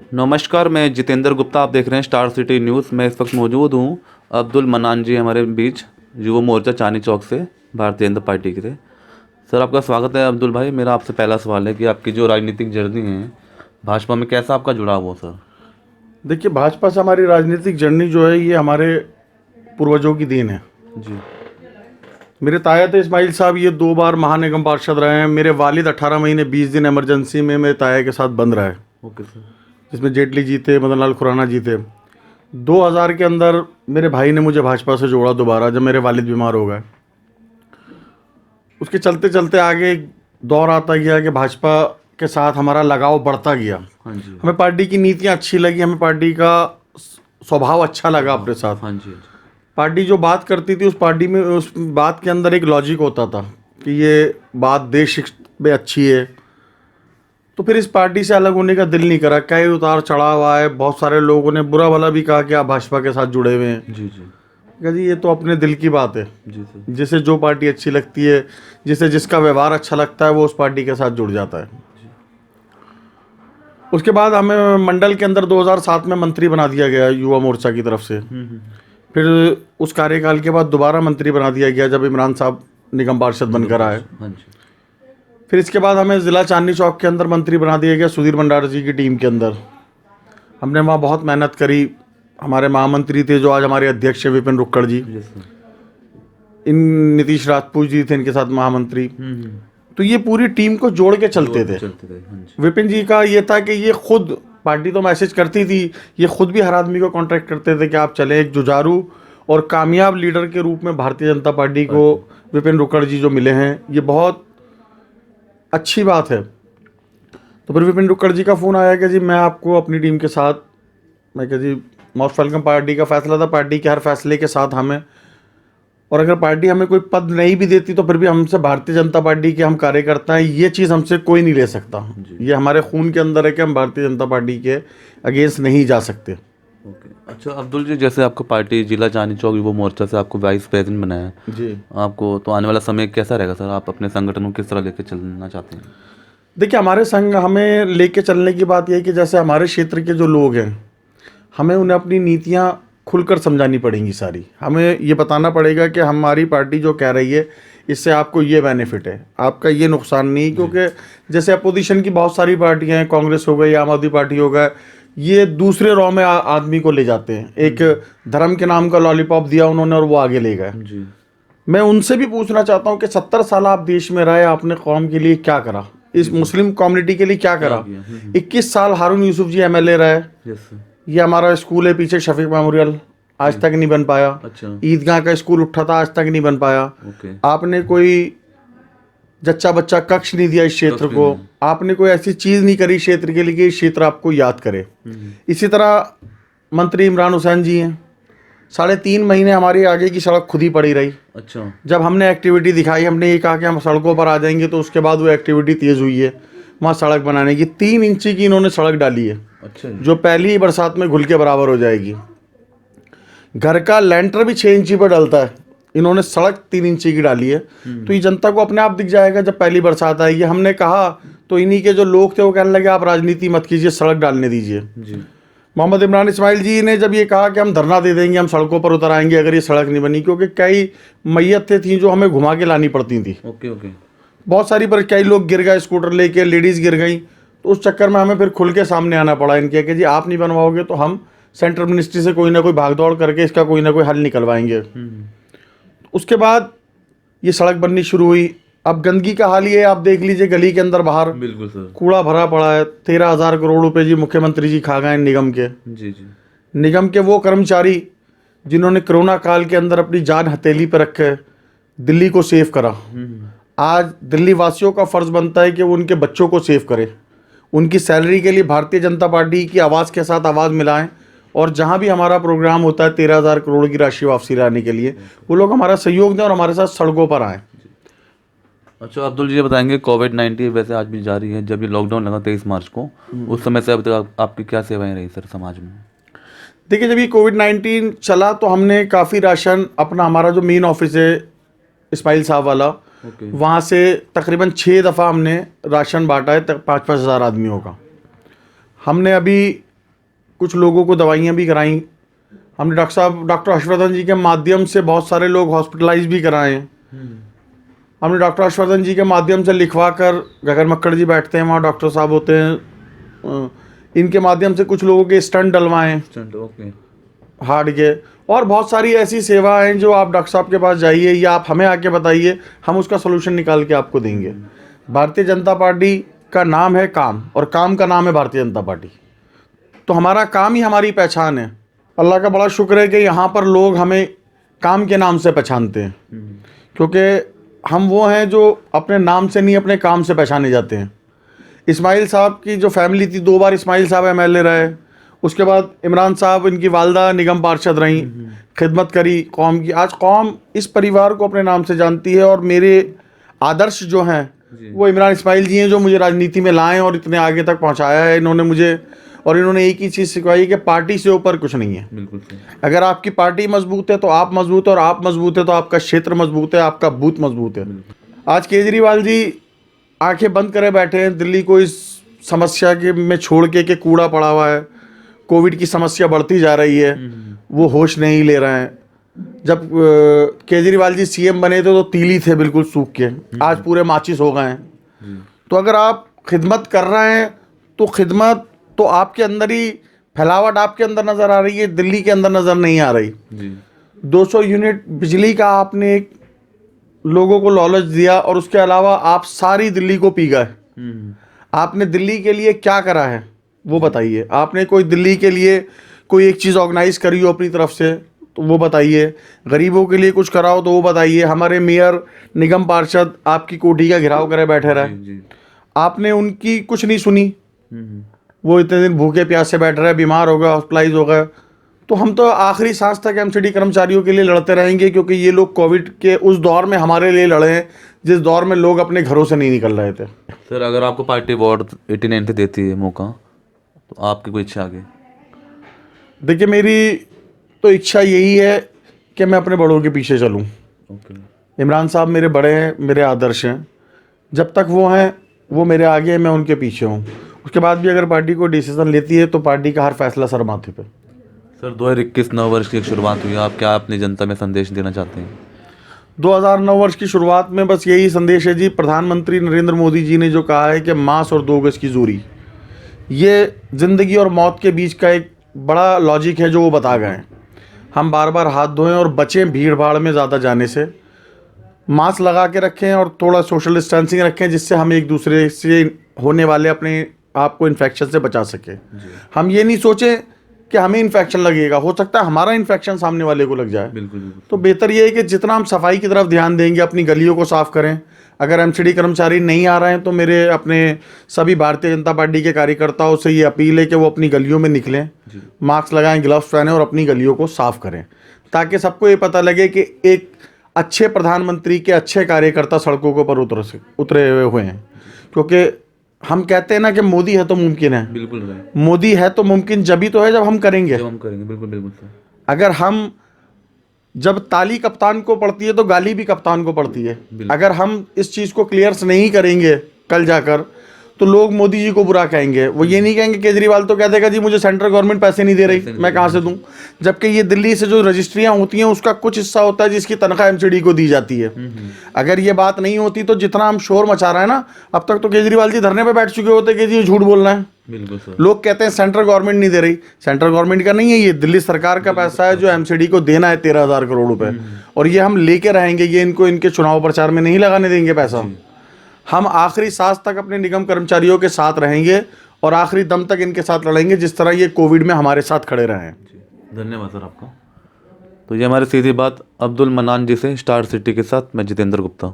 नमस्कार, मैं जितेंद्र गुप्ता। आप देख रहे हैं स्टार सिटी न्यूज़। मैं इस वक्त मौजूद हूँ अब्दुल मन्नान जी हमारे बीच, युवा मोर्चा चांदनी चौक से, भारतीय जनता पार्टी के थे। सर, आपका स्वागत है अब्दुल भाई। मेरा आपसे पहला सवाल है कि आपकी जो राजनीतिक जर्नी है भाजपा में, कैसा आपका जुड़ाव हो सर? देखिए, भाजपा से हमारी राजनीतिक जर्नी जो है ये हमारे पूर्वजों की देन है। जी। मेरे ताया थे इस्माइल साहब, ये 2 बार महानिगम पार्षद रहे हैं। मेरे वालिद 18 महीने 20 दिन इमरजेंसी में मेरे ताया के साथ बंद रहे, ओके सर। जिसमें जेटली जीते, मदन लाल खुराना जीते। 2000 के अंदर मेरे भाई ने मुझे भाजपा से जोड़ा दोबारा, जब मेरे वालिद बीमार हो गए। उसके चलते चलते आगे एक दौर आता गया कि भाजपा के साथ हमारा लगाव बढ़ता गया। हाँ जी। हमें पार्टी की नीतियाँ अच्छी लगी, हमें पार्टी का स्वभाव अच्छा लगा अपने साथ। हाँ जी। पार्टी जो बात करती थी, उस पार्टी में उस बात के अंदर एक लॉजिक होता था कि ये बात देश में अच्छी है। तो फिर इस पार्टी से अलग होने का दिल नहीं करा। कई उतार चढ़ाव आए, बहुत सारे लोगों ने बुरा भला भी कहा कि आप भाजपा के साथ जुड़े हुए हैं। जी जी। कहा जी, ये तो अपने दिल की बात है। जी सर। जिसे जो पार्टी अच्छी लगती है, जिसे जिसका व्यवहार अच्छा लगता है, वो उस पार्टी के साथ जुड़ जाता है। उसके बाद हमें मंडल के अंदर 2007 में मंत्री बना दिया गया युवा मोर्चा की तरफ से। फिर उस कार्यकाल के बाद दोबारा मंत्री बना दिया गया जब इमरान साहब निगम पार्षद बनकर आए। हाँ जी। फिर इसके बाद हमें ज़िला चांदनी चौक के अंदर मंत्री बना दिया गया सुधीर भंडारा जी की टीम के अंदर। हमने वहाँ बहुत मेहनत करी। हमारे महामंत्री थे जो आज हमारे अध्यक्ष हैं, विपिन रुक्कड़ जी। जी सर। इन नीतीश राजपूत जी थे इनके साथ महामंत्री। तो ये पूरी टीम को जोड़ के चलते थे। हाँ जी। विपिन जी का ये था कि ये खुद, पार्टी तो मैसेज करती थी, ये खुद भी हर आदमी को कॉन्ट्रैक्ट करते थे कि आप चले। एक जुझारू और कामयाब लीडर के रूप में भारतीय जनता पार्टी को विपिन रुक्कड़ जी जो मिले हैं, ये बहुत अच्छी बात है। तो फिर विपिन रुक्कड़ जी का फ़ोन आया कि जी मैं आपको अपनी टीम के साथ, मैं कहा जी मोस्ट वेलकम। पार्टी का फैसला था, पार्टी के हर फैसले के साथ हमें, और अगर पार्टी हमें कोई पद नहीं भी देती तो फिर भी हमसे भारतीय जनता पार्टी के हम कार्यकर्ता हैं, ये चीज़ हमसे कोई नहीं ले सकता। ये हमारे खून के अंदर है कि हम भारतीय जनता पार्टी के अगेंस्ट नहीं जा सकते। ओके। अच्छा अब्दुल जी, जैसे आपको पार्टी जिला चांदनी चौक युवा मोर्चा से आपको वाइस प्रेसिडेंट बनाया है जी। आपको, तो आने वाला समय कैसा रहेगा सर? आप अपने संगठन को किस तरह लेकर चलना चाहते हैं? देखिए, हमारे संग हमें लेके चलने की बात यह है कि जैसे हमारे क्षेत्र के जो लोग हैं, हमें उन्हें अपनी नीतियाँ खुलकर समझानी पड़ेंगी सारी। हमें ये बताना पड़ेगा कि हमारी पार्टी जो कह रही है, इससे आपको ये बेनिफिट है, आपका ये नुकसान नहीं। क्योंकि जैसे अपोजिशन की बहुत सारी पार्टियां हैं, कांग्रेस हो गई, आम आदमी पार्टी हो गया, ये दूसरे रॉ में आदमी को ले जाते हैं। एक धर्म के नाम का लॉलीपॉप दिया उन्होंने और वो आगे ले गए। जी। मैं उनसे भी पूछना चाहता हूँ कि 70 साल आप देश में रहे, आपने कौम के लिए क्या करा, इस मुस्लिम कम्युनिटी के लिए क्या करा। 21 साल हारून यूसुफ जी MLA रहे। ये हमारा स्कूल है पीछे, शफीक मेमोरियल, आज तक नहीं बन पाया। अच्छा। ईदगाह का स्कूल उठा था, आज तक नहीं बन पाया। ओके। आपने कोई जच्चा बच्चा कक्ष नहीं दिया इस क्षेत्र को। आपने कोई ऐसी चीज़ नहीं करी क्षेत्र के लिए कि इस क्षेत्र आपको याद करे। इसी तरह मंत्री इमरान हुसैन जी हैं, 3.5 महीने हमारी आगे की सड़क खुद ही पड़ी रही। अच्छा। जब हमने एक्टिविटी दिखाई, हमने ये कहा कि हम सड़कों पर आ जाएंगे, तो उसके बाद वो एक्टिविटी तेज़ हुई है वहाँ सड़क बनाने की। 3 इंची की इन्होंने सड़क डाली है। अच्छा। जो पहली ही बरसात में घुल के बराबर हो जाएगी। घर का लेंटर भी 6 इंची पर डलता है, इन्होंने सड़क 3 इंची की डाली है। तो ये जनता को अपने आप दिख जाएगा जब पहली बरसात आएगी। हमने कहा तो इन्हीं के जो लोग थे वो कहने लगे आप राजनीति मत कीजिए, सड़क डालने दीजिए। मोहम्मद इमरान इस्माइल जी ने जब ये कहा कि हम धरना दे देंगे, हम सड़कों पर उतर आएंगे अगर ये सड़क नहीं बनी, क्योंकि कई मैयतें थी जो हमें घुमा के लानी पड़ती थी। Okay okay. बहुत सारी, पर कई लोग गिर गए स्कूटर लेके, लेडीज़ गिर गई। तो उस चक्कर में हमें फिर खुल के सामने आना पड़ा इनके कि जी आप नहीं बनवाओगे तो हम सेंट्रल मिनिस्ट्री से कोई ना कोई भागदौड़ करके इसका कोई ना कोई हल निकलवाएंगे। उसके बाद ये सड़क बननी शुरू हुई। अब गंदगी का हाल ये है, आप देख लीजिए गली के अंदर बाहर बिल्कुल सर, कूड़ा भरा पड़ा है। 13,000 करोड़ रुपए जी मुख्यमंत्री जी खा गए निगम के। जी जी। निगम के वो कर्मचारी जिन्होंने कोरोना काल के अंदर अपनी जान हथेली पर रख के दिल्ली को सेव करा, आज दिल्ली वासियों का फर्ज बनता है कि वो उनके बच्चों को सेव करें। उनकी सैलरी के लिए भारतीय जनता पार्टी की आवाज़ के साथ आवाज़ मिलाएं, और जहां भी हमारा प्रोग्राम होता है 13,000 करोड़ की राशि वापसी लाने के लिए, वो लोग हमारा सहयोग दें और हमारे साथ सड़कों पर आएँ। अच्छा अब्दुल जी, ये बताएंगे कोविड-19 वैसे आज भी जारी है, जब ये लॉकडाउन लगा 23 मार्च को, उस समय से अब तक आपकी क्या सेवाएं रही सर समाज में? देखिए, जब ये कोविड-19 चला तो हमने काफ़ी राशन अपना, हमारा जो मेन ऑफिस है इस्माइल साहब वाला, वहाँ से तकरीबन 6 दफ़ा हमने राशन बांटा है 5-5 हज़ार आदमियों का। हमने अभी कुछ लोगों को दवाइयाँ भी कराई। हमने डॉक्टर हर्षवर्धन जी के माध्यम से बहुत सारे लोग हॉस्पिटलाइज भी कराए हैं। हमने डॉक्टर हर्षवर्धन जी के माध्यम से लिखवा कर, गगन मक्कड़ जी बैठते हैं वहाँ, डॉक्टर साहब होते हैं, इनके माध्यम से कुछ लोगों के स्टंट डलवाए हैं हार्ट के। और बहुत सारी ऐसी सेवाएं हैं जो आप डॉक्टर साहब के पास जाइए या आप हमें आके बताइए, हम उसका सोल्यूशन निकाल के आपको देंगे। भारतीय जनता पार्टी का नाम है काम, और काम का नाम है भारतीय जनता पार्टी। तो हमारा काम ही हमारी पहचान है। अल्लाह का बड़ा शुक्र है कि यहाँ पर लोग हमें काम के नाम से पहचानते हैं, क्योंकि हम वो हैं जो अपने नाम से नहीं अपने काम से पहचाने जाते हैं। इस्माइल साहब की जो फैमिली थी, 2 बार इस्माइल साहब एमएलए रहे, उसके बाद इमरान साहब, इनकी वालदा निगम पार्षद रहीं, खिदमत करी कौम की। आज कौम इस परिवार को अपने नाम से जानती है, और मेरे आदर्श जो हैं वो इमरान इस्माइल जी हैं, जो मुझे राजनीति में लाएं और इतने आगे तक पहुंचाया है इन्होंने मुझे। और इन्होंने एक ही चीज़ सिखवाई कि पार्टी से ऊपर कुछ नहीं है। बिल्कुल। अगर आपकी पार्टी मजबूत है तो आप मजबूत है, और आप मजबूत है तो आपका क्षेत्र मजबूत है, आपका बूथ मजबूत है। आज केजरीवाल जी आंखें बंद करे बैठे हैं दिल्ली को इस समस्या के में छोड़ के कि कूड़ा पड़ा हुआ है, कोविड की समस्या बढ़ती जा रही है, वो होश नहीं ले रहे हैं। जब केजरीवाल जी सीएम बने थे तो तीली थे बिल्कुल सूख के, आज पूरे माचिस हो गए हैं। तो अगर आप खिदमत कर रहे हैं तो खिदमत तो आपके अंदर ही, फैलावट आपके अंदर नज़र आ रही है, दिल्ली के अंदर नज़र नहीं आ रही। 200 यूनिट बिजली का आपने एक लोगों को लालच दिया, और उसके अलावा आप सारी दिल्ली को पी गए। आपने दिल्ली के लिए क्या करा है वो बताइए। आपने कोई दिल्ली के लिए कोई एक चीज़ ऑर्गेनाइज करी हो अपनी तरफ से तो वो बताइए। गरीबों के लिए कुछ करा हो तो वो बताइए। हमारे मेयर, निगम पार्षद आपकी कोठी का घेराव करे बैठे रहे, आपने उनकी कुछ नहीं सुनी। वो इतने दिन भूखे प्यासे बैठ रहे, बीमार हो गए, हॉस्पिटलाइज हो गए। तो हम तो आखिरी सांस तक एमसीडी कर्मचारियों के लिए लड़ते रहेंगे, क्योंकि ये लोग कोविड के उस दौर में हमारे लिए लड़े हैं जिस दौर में लोग अपने घरों से नहीं निकल रहे थे। सर, अगर आपको पार्टी वार्ड 89 पे देती है मौका, तो आपकी कोई इच्छा आगे? देखिए, मेरी तो इच्छा यही है कि मैं अपने बड़ों के पीछे चलूं। इमरान साहब मेरे बड़े हैं, मेरे आदर्श हैं। जब तक वो हैं वो मेरे आगे हैं, मैं उनके पीछे हूँ। उसके बाद भी अगर पार्टी को डिसीजन लेती है तो पार्टी का हर फैसला सर माथे पे। सर, 2021 नव वर्ष की एक शुरुआत हुई है, आप क्या अपनी जनता में संदेश देना चाहते हैं? 2009 वर्ष की शुरुआत में बस यही संदेश है जी। प्रधानमंत्री नरेंद्र मोदी जी ने जो कहा है कि मास्क और 2 गज की दूरी, ये ज़िंदगी और मौत के बीच का एक बड़ा लॉजिक है जो वो बता गए हैं। हम बार बार हाथ धोएं और बचें भीड़ भाड़ में ज़्यादा जाने से, मास्क लगा के रखें और थोड़ा सोशल डिस्टेंसिंग रखें, जिससे हम एक दूसरे से होने वाले अपने आप को इन्फेक्शन से बचा सकें। हम ये नहीं सोचें कि हमें इन्फेक्शन लगेगा, हो सकता है हमारा इन्फेक्शन सामने वाले को लग जाए। बिल्कुल। तो बेहतर ये है कि जितना हम सफाई की तरफ ध्यान देंगे, अपनी गलियों को साफ़ करें। अगर एमसीडी कर्मचारी नहीं आ रहे हैं तो मेरे अपने सभी भारतीय जनता पार्टी के कार्यकर्ताओं से ये अपील है कि वो अपनी गलियों में निकलें, मास्क लगाएं, ग्लव्स पहनें और अपनी गलियों को साफ़ करें, ताकि सबको ये पता लगे कि एक अच्छे प्रधानमंत्री के अच्छे कार्यकर्ता सड़कों के ऊपर उतरे हुए हैं। क्योंकि हम कहते हैं ना कि मोदी है तो मुमकिन है। बिल्कुल। मोदी है तो मुमकिन जभी तो है जब हम करेंगे। बिल्कुल। अगर हम, जब ताली कप्तान को पड़ती है तो गाली भी कप्तान को पड़ती है। अगर हम इस चीज़ को क्लियर नहीं करेंगे कल जाकर, तो लोग मोदी जी को बुरा कहेंगे। वो ये नहीं कहेंगे, केजरीवाल तो कह देगा जी मुझे सेंट्रल गवर्नमेंट पैसे नहीं दे रही, मैं कहाँ से दूं। जबकि ये दिल्ली से जो रजिस्ट्रियाँ होती हैं उसका कुछ हिस्सा होता है जिसकी तनख्वाह एमसीडी को दी जाती है। अगर ये बात नहीं होती तो जितना हम शोर मचा रहे हैं ना, अब तक तो केजरीवाल जी धरने पर बैठ चुके होते कि जी झूठ बोल रहे हैं। बिल्कुल सर। लोग कहते हैं सेंट्रल गवर्नमेंट नहीं दे रही, सेंट्रल गवर्नमेंट का नहीं है, ये दिल्ली सरकार का पैसा है जो एमसीडी को देना है 13,000 करोड़ रुपए, और ये हम लेके रहेंगे। ये इनको इनके चुनाव प्रचार में नहीं लगाने देंगे पैसा। हम आखिरी सांस तक अपने निगम कर्मचारियों के साथ रहेंगे और आखिरी दम तक इनके साथ लड़ेंगे, जिस तरह ये कोविड में हमारे साथ खड़े रहे हैं। धन्यवाद सर आपका। तो ये हमारी सीधी बात अब्दुल मनान जी से, स्टार सिटी के साथ मैं जितेंद्र गुप्ता।